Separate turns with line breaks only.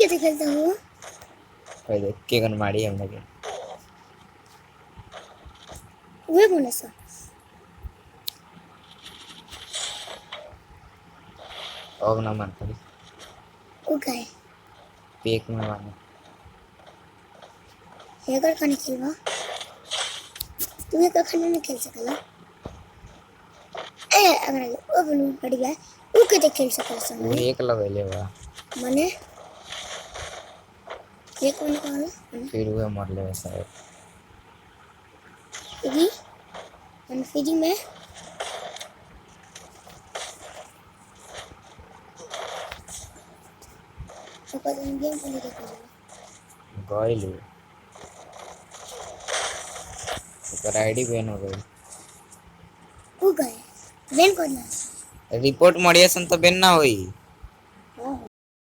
कैसे खेलता हूँ
कोई देख के गन मारी हमने के
वे कौन है सा
और ना मान पड़ी
वो क्या है
पेक में मारना
ये कर खाने खेलवा तू ये कर खाने नहीं खेल सकला ए अगर वो बनू पड़ गया वो कैसे खेल सकला
वो
संगे
एक लगेले बा
मने ये कौन कौन है
फिर वो मर ले शायद
फ्री मन फ्री में तो कल गेम खेलने के लिए
गइलू ओकर आईडी बैन हो गई
वो गए बैन करना
रिपोर्ट मरिया सन तो बैन ना होई